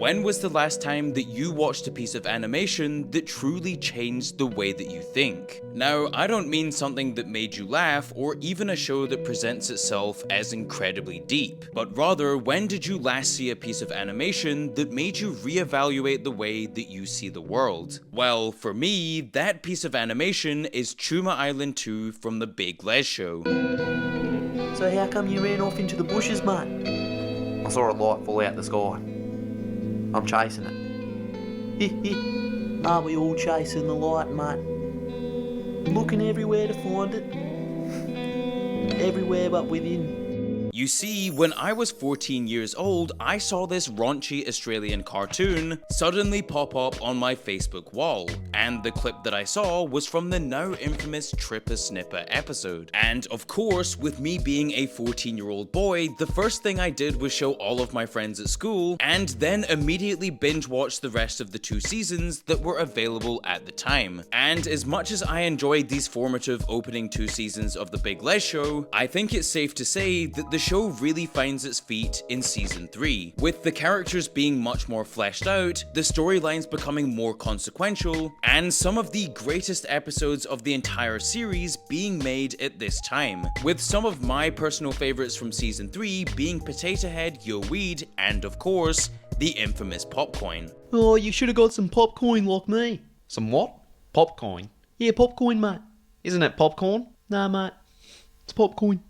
when was the last time that you watched a piece of animation that truly changed the way that you think? Now, I don't mean something that made you laugh or even a show that presents itself as incredibly deep, but rather, when did you last see a piece of animation that made you reevaluate the way that you see the world? Well, for me, that piece of animation is Choomah Island 2 from the Big Lez Show. So how come you ran off into the bushes, mate? I saw a light fall out the sky. I'm chasing it. Aren't we all chasing the light, mate? Looking everywhere to find it. Everywhere but within. You see, when I was 14 years old, I saw this raunchy Australian cartoon suddenly pop up on my Facebook wall, and the clip that I saw was from the now infamous Tripper Snipper episode. And of course, with me being a 14-year-old boy, the first thing I did was show all of my friends at school, and then immediately binge watch the rest of the 2 seasons that were available at the time. And as much as I enjoyed these formative opening 2 seasons of the Big Lez Show, I think it's safe to say that the show really finds its feet in season 3, with the characters being much more fleshed out, the storylines becoming more consequential, and some of the greatest episodes of the entire series being made at this time, with some of my personal favorites from season 3 being Potato Head, Yo Weed, and of course, the infamous Popcoin. Oh, you should have got some popcorn like me. Some what? Popcorn? Yeah, popcorn, mate. Isn't it popcorn? Nah, mate. It's popcorn.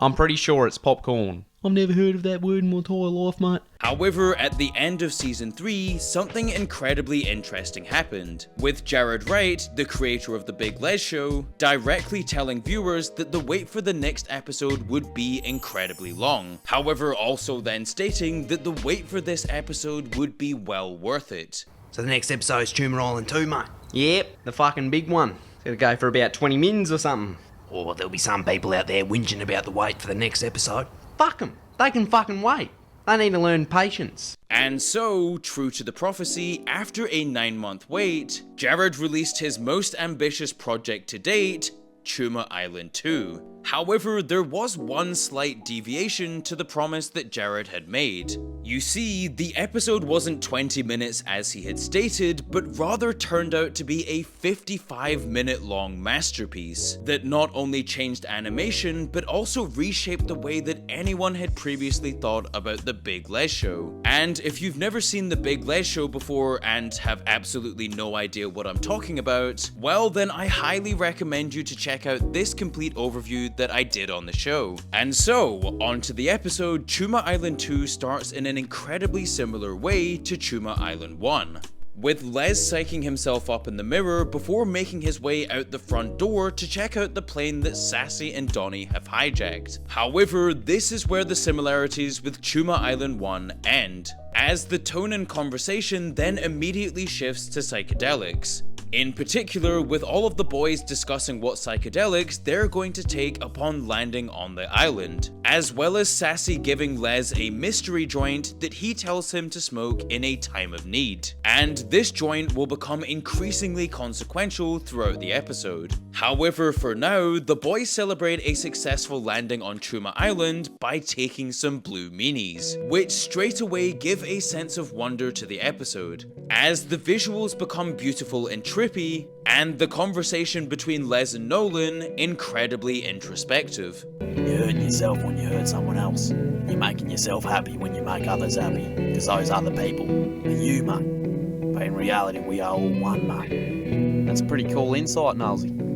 I'm pretty sure it's popcorn. I've never heard of that word in my entire life, mate. However, at the end of season 3, something incredibly interesting happened, with Jared Wright, the creator of the Big Lez Show, directly telling viewers that the wait for the next episode would be incredibly long. However, also then stating that the wait for this episode would be well worth it. So the next episode's Choomah Island 2, mate. Yep, the fucking big one. It's gonna go for about 20 mins or something. Or there'll be some people out there whinging about the wait for the next episode. Fuck them. They can fucking wait. They need to learn patience. And so, true to the prophecy, after a 9-month wait, Jared released his most ambitious project to date, Choomah Island 2. However, there was one slight deviation to the promise that Jared had made. You see, the episode wasn't 20 minutes as he had stated, but rather turned out to be a 55-minute long masterpiece that not only changed animation, but also reshaped the way that anyone had previously thought about the Big Lez Show. And if you've never seen the Big Lez Show before and have absolutely no idea what I'm talking about, well then I highly recommend you to check out this complete overview that I did on the show. And so, on to the episode. Choomah Island 2 starts in an incredibly similar way to Choomah Island 1, with Les psyching himself up in the mirror before making his way out the front door to check out the plane that Sassy and Donnie have hijacked. However, this is where the similarities with Choomah Island 1 end, as the tone and conversation then immediately shifts to psychedelics. In particular, with all of the boys discussing what psychedelics they're going to take upon landing on the island, as well as Sassy giving Les a mystery joint that he tells him to smoke in a time of need. And this joint will become increasingly consequential throughout the episode. However, for now, the boys celebrate a successful landing on Truma Island by taking some blue meanies, which straight away give a sense of wonder to the episode, as the visuals become beautiful and trippy, and the conversation between Les and Nolan incredibly introspective. You're hurting yourself when you hurt someone else. You're making yourself happy when you make others happy, because those other people are you, mate. But in reality, we are all one, mate. That's a pretty cool insight, Nalsy.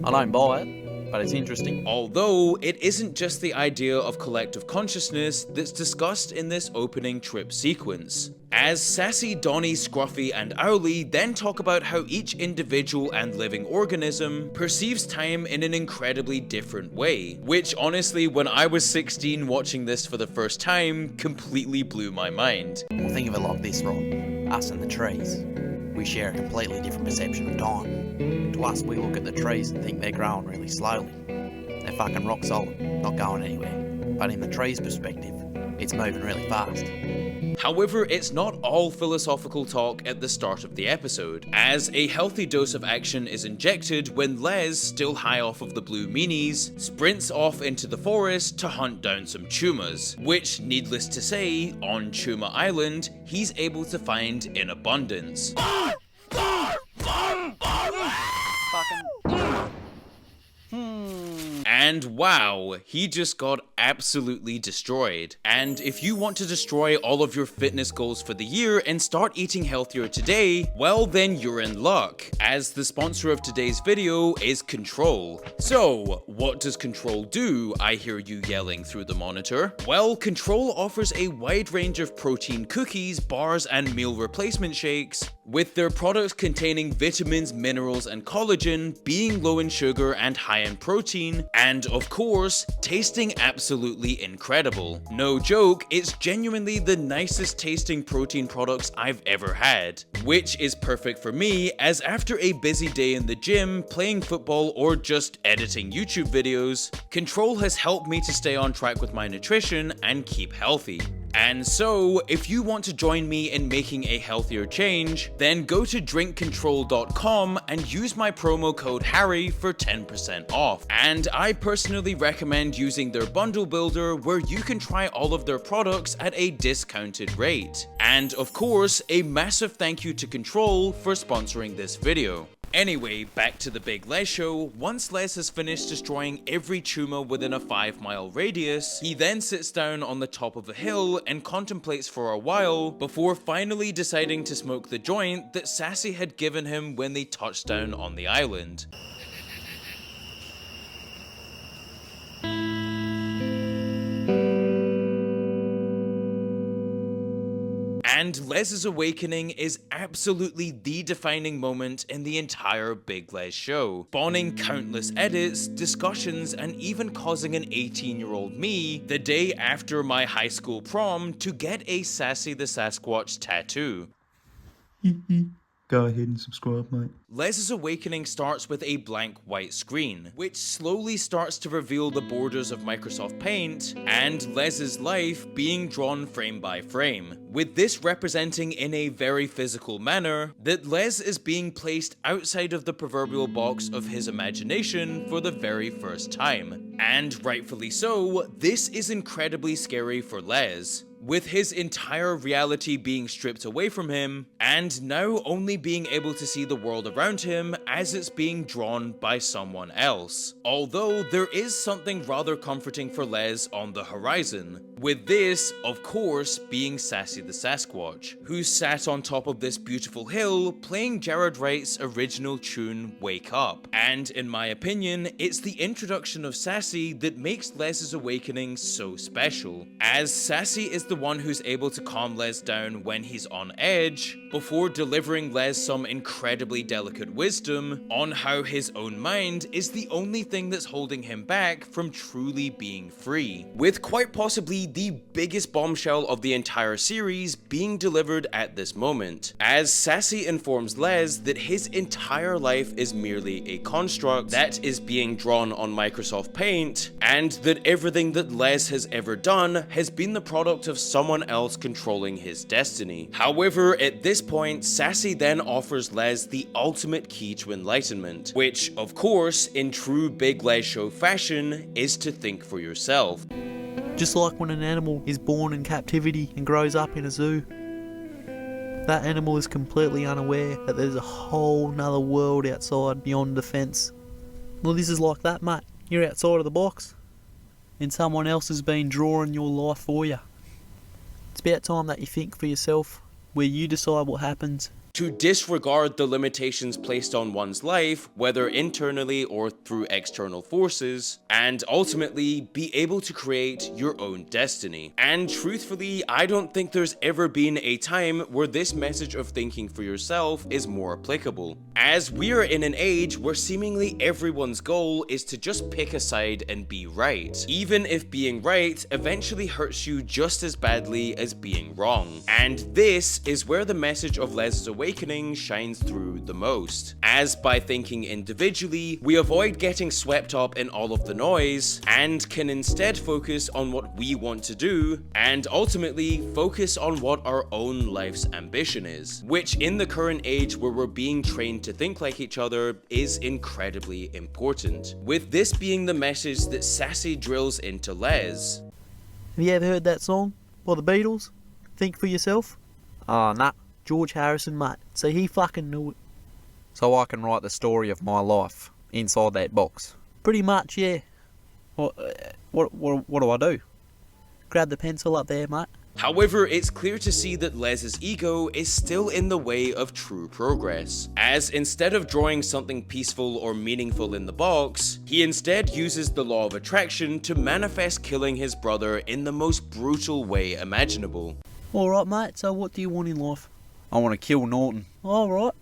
I don't buy it, but it's interesting. Although, it isn't just the idea of collective consciousness that's discussed in this opening trip sequence, as Sassy, Donnie, Scruffy, and Owly then talk about how each individual and living organism perceives time in an incredibly different way, which honestly, when I was 16 watching this for the first time, completely blew my mind. Well, think of it like this, right? Us and the trees. We share a completely different perception of time. To us, we look at the trees and think they're growing really slowly. They're fucking rock solid, not going anywhere. But in the tree's perspective, it's moving really fast. However, it's not all philosophical talk at the start of the episode, as a healthy dose of action is injected when Lez, still high off of the blue meanies, sprints off into the forest to hunt down some Choomahs, which, needless to say, on Choomah Island, he's able to find in abundance. And wow, he just got absolutely destroyed. And if you want to destroy all of your fitness goals for the year and start eating healthier today, well then you're in luck, as the sponsor of today's video is Control. So, what does Control do, I hear you yelling through the monitor? Well, Control offers a wide range of protein cookies, bars, and meal replacement shakes, with their products containing vitamins, minerals, and collagen, being low in sugar and high in protein, and of course, tasting absolutely incredible. No joke, it's genuinely the nicest tasting protein products I've ever had, which is perfect for me, as after a busy day in the gym, playing football, or just editing YouTube videos, Control has helped me to stay on track with my nutrition and keep healthy. And so, if you want to join me in making a healthier change, then go to drinkcontrol.com and use my promo code Harry for 10% off. And I personally recommend using their bundle builder, where you can try all of their products at a discounted rate. And of course, a massive thank you to Control for sponsoring this video. Anyway, back to the Big Lez Show. Once Lez has finished destroying every Choomah within a 5-mile radius, he then sits down on the top of a hill and contemplates for a while before finally deciding to smoke the joint that Sassy had given him when they touched down on the island. And Lez's awakening is absolutely the defining moment in the entire Big Lez Show, spawning countless edits, discussions, and even causing an 18-year-old me, the day after my high school prom, to get a Sassy the Sasquatch tattoo. Go ahead and subscribe, mate. Lez's awakening starts with a blank white screen, which slowly starts to reveal the borders of Microsoft Paint, and Lez's life being drawn frame by frame, with this representing in a very physical manner that Lez is being placed outside of the proverbial box of his imagination for the very first time. And rightfully so, this is incredibly scary for Lez, with his entire reality being stripped away from him, and now only being able to see the world around him as it's being drawn by someone else. Although there is something rather comforting for Lez on the horizon, with this, of course, being Sassy the Sasquatch, who sat on top of this beautiful hill playing Jared Wright's original tune, Wake Up. And in my opinion, it's the introduction of Sassy that makes Lez's awakening so special, as Sassy is the one who's able to calm Lez down when he's on edge, before delivering Lez some incredibly delicate wisdom on how his own mind is the only thing that's holding him back from truly being free, with quite possibly the biggest bombshell of the entire series being delivered at this moment, as Sassy informs Lez that his entire life is merely a construct that is being drawn on Microsoft Paint, and that everything that Lez has ever done has been the product of someone else controlling his destiny. However, at this point, Sassy then offers Lez the ultimate key to enlightenment, which, of course, in true Big Lez Show fashion, is to think for yourself. Just like when an animal is born in captivity and grows up in a zoo, that animal is completely unaware that there's a whole nother world outside beyond the fence. Well, this is like that, mate. You're outside of the box, and someone else has been drawing your life for you. It's about time that you think for yourself, where you decide what happens. To disregard the limitations placed on one's life, whether internally or through external forces, and ultimately be able to create your own destiny. And truthfully, I don't think there's ever been a time where this message of thinking for yourself is more applicable, as we are in an age where seemingly everyone's goal is to just pick a side and be right, even if being right eventually hurts you just as badly as being wrong. And this is where the message of Lez's Awakening awakening shines through the most, as by thinking individually, we avoid getting swept up in all of the noise, and can instead focus on what we want to do, and ultimately focus on what our own life's ambition is, which in the current age where we're being trained to think like each other is incredibly important, with this being the message that Sassy drills into Lez. Have you ever heard that song by the Beatles? Think for yourself? Nah. George Harrison, mate. So he fucking knew it. So I can write the story of my life inside that box. Pretty much, yeah. What do I do? Grab the pencil up there, mate. However, it's clear to see that Lez's ego is still in the way of true progress, as instead of drawing something peaceful or meaningful in the box, he instead uses the law of attraction to manifest killing his brother in the most brutal way imaginable. Alright, mate, so what do you want in life? I want to kill Norton. Alright.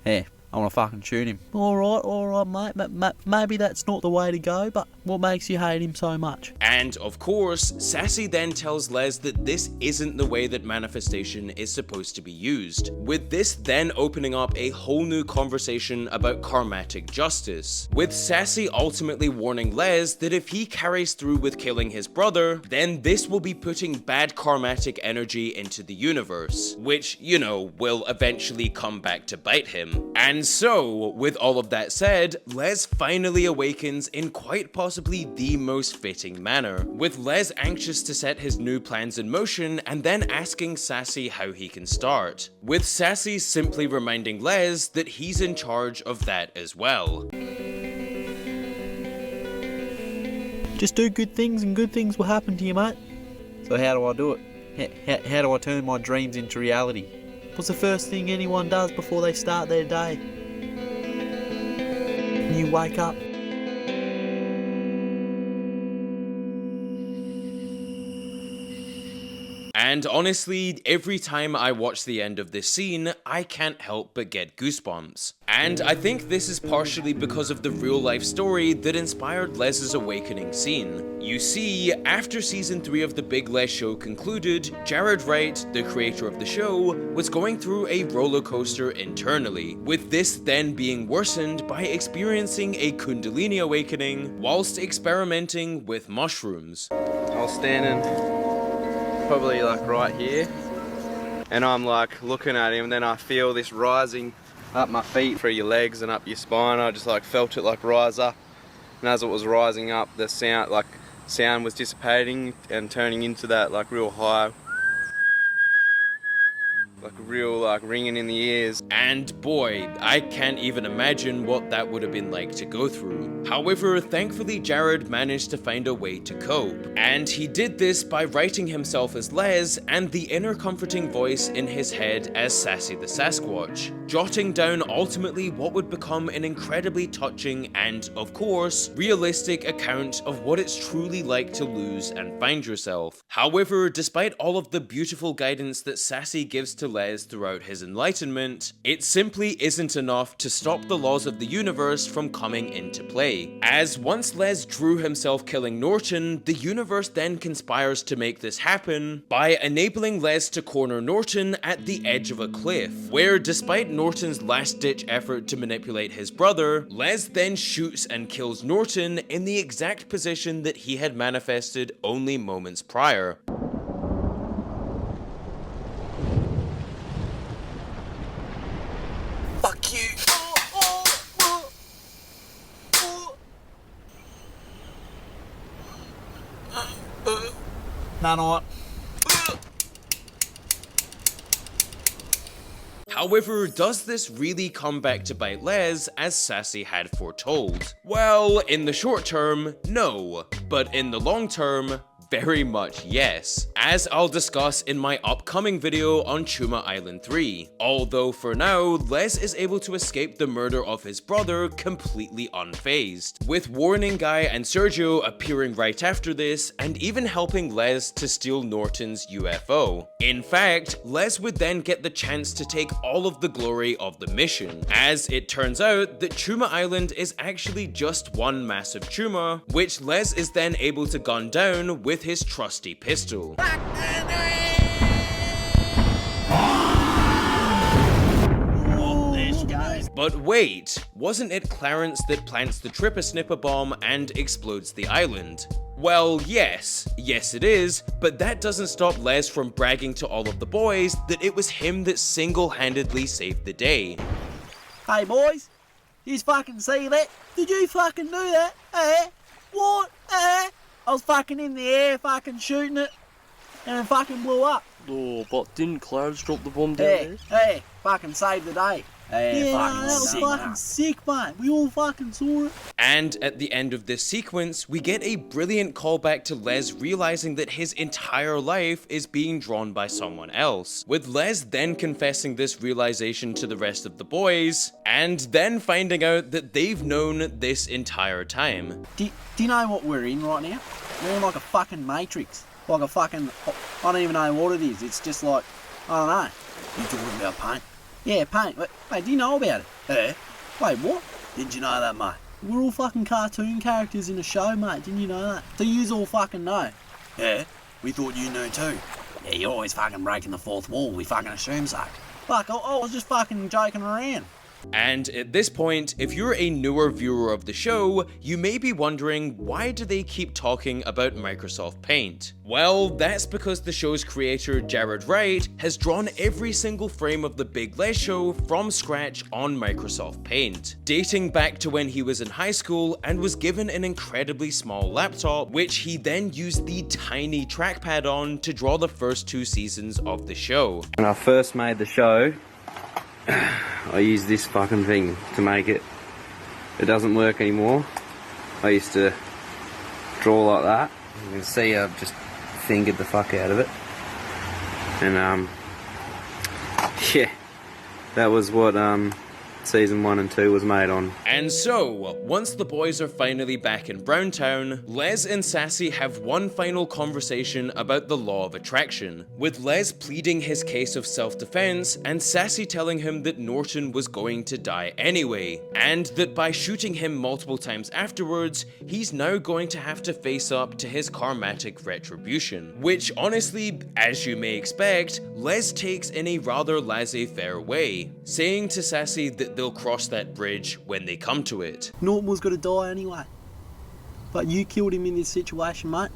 Yeah, I want to fucking shoot him. Alright, mate. Maybe that's not the way to go, but what makes you hate him so much? And of course, Sassy then tells Lez that this isn't the way that manifestation is supposed to be used, with this then opening up a whole new conversation about karmatic justice, with Sassy ultimately warning Lez that if he carries through with killing his brother, then this will be putting bad karmatic energy into the universe, which, you know, will eventually come back to bite him. And so, with all of that said, Lez finally awakens in quite possibly the most fitting manner, with Lez anxious to set his new plans in motion and then asking Sassy how he can start, with Sassy simply reminding Lez that he's in charge of that as well. Just do good things and good things will happen to you, mate. So how do I do it? How do I turn my dreams into reality? What's the first thing anyone does before they start their day? You wake up. And honestly, every time I watch the end of this scene, I can't help but get goosebumps. And I think this is partially because of the real life story that inspired Lez's awakening scene. You see, after season 3 of the Big Lez Show concluded, Jared Wright, the creator of the show, was going through a roller coaster internally, with this then being worsened by experiencing a Kundalini awakening whilst experimenting with mushrooms. I was standing probably like right here, and I'm like looking at him, and then I feel this rising up my feet through your legs and up your spine. I just like felt it like rise up, and as it was rising up, the sound was dissipating and turning into that like real high, like a real like ringing in the ears. And boy, I can't even imagine what that would have been like to go through. However, thankfully Jared managed to find a way to cope, and he did this by writing himself as Lez and the inner comforting voice in his head as Sassy the Sasquatch, jotting down ultimately what would become an incredibly touching and, of course, realistic account of what it's truly like to lose and find yourself. However, despite all of the beautiful guidance that Sassy gives to Lez throughout his enlightenment, it simply isn't enough to stop the laws of the universe from coming into play, as once Lez drew himself killing Norton, the universe then conspires to make this happen by enabling Lez to corner Norton at the edge of a cliff, where despite Norton's last-ditch effort to manipulate his brother, Lez then shoots and kills Norton in the exact position that he had manifested only moments prior. Fuck you. Nanite. However, does this really come back to bite Lez as Sassy had foretold? Well, in the short term, no. But in the long term, very much yes, as I'll discuss in my upcoming video on Choomah Island 3. Although for now, Lez is able to escape the murder of his brother completely unfazed, with Warning Guy and Sergio appearing right after this and even helping Lez to steal Norton's UFO. In fact, Lez would then get the chance to take all of the glory of the mission, as it turns out that Truma Island is actually just one massive Choomah, which Lez is then able to gun down with his trusty pistol. But wait, wasn't it Clarence that plants the Tripper Snipper bomb and explodes the island? Well, yes it is, but that doesn't stop Les from bragging to all of the boys that it was him that single-handedly saved the day. Hey boys, you fucking see that? Did you fucking do that? What? I was fucking in the air fucking shooting it and it fucking blew up. Oh, but didn't Clarence drop the bomb down there? Hey, fucking saved the day. Yeah, that was fucking sick, mate. We all fucking saw it. And at the end of this sequence, we get a brilliant callback to Les realizing that his entire life is being drawn by someone else, with Les then confessing this realization to the rest of the boys, and then finding out that they've known this entire time. Do you know what we're in right now? We're in like a fucking matrix. Like a fucking, I don't even know what it is. It's just like, I don't know. You talking about paint? Yeah, paint. Wait, do you know about it? Wait, what? Didn't you know that, mate? We're all fucking cartoon characters in a show, mate. Didn't you know that? So yous all fucking know. Yeah, we thought you knew too. Yeah, you're always fucking breaking the fourth wall. We fucking assume so. Fuck, I was just fucking joking around. And at this point, if you're a newer viewer of the show, you may be wondering, why do they keep talking about Microsoft Paint? Well, that's because the show's creator, Jared Wright, has drawn every single frame of the Big Lez Show from scratch on Microsoft Paint, dating back to when he was in high school and was given an incredibly small laptop, which he then used the tiny trackpad on to draw the first 2 seasons of the show. When I first made the show, I used this fucking thing to make it. It doesn't work anymore. I used to draw like that. You can see I've just fingered the fuck out of it. And yeah, that was what season 1 and 2 was made on. And so, once the boys are finally back in Browntown, Les and Sassy have one final conversation about the law of attraction, with Les pleading his case of self-defense and Sassy telling him that Norton was going to die anyway, and that by shooting him multiple times afterwards, he's now going to have to face up to his karmatic retribution, which honestly, as you may expect, Les takes in a rather laissez-faire way, saying to Sassy that they'll cross that bridge when they come to it. Norton was gonna die anyway. But you killed him in this situation, mate.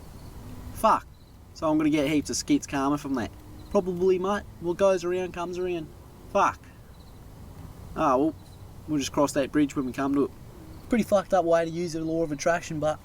Fuck. So I'm gonna get heaps of skits karma from that. Probably, mate. What goes around comes around. Fuck. Ah, well, we'll just cross that bridge when we come to it. Pretty fucked up way to use the law of attraction, but...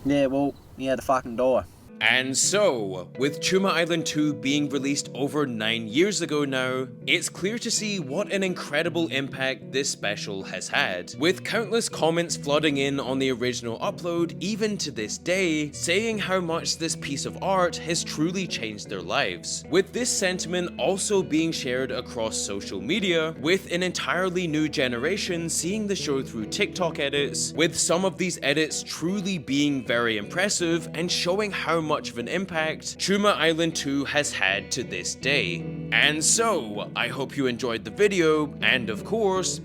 yeah, well, he had to fucking die. And so, with Choomah Island 2 being released over 9 years ago now, it's clear to see what an incredible impact this special has had, with countless comments flooding in on the original upload even to this day, saying how much this piece of art has truly changed their lives, with this sentiment also being shared across social media, with an entirely new generation seeing the show through TikTok edits, with some of these edits truly being very impressive and showing how much of an impact Truma Island 2 has had to this day. And so, I hope you enjoyed the video, and of course,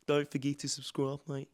Don't forget to subscribe, mate.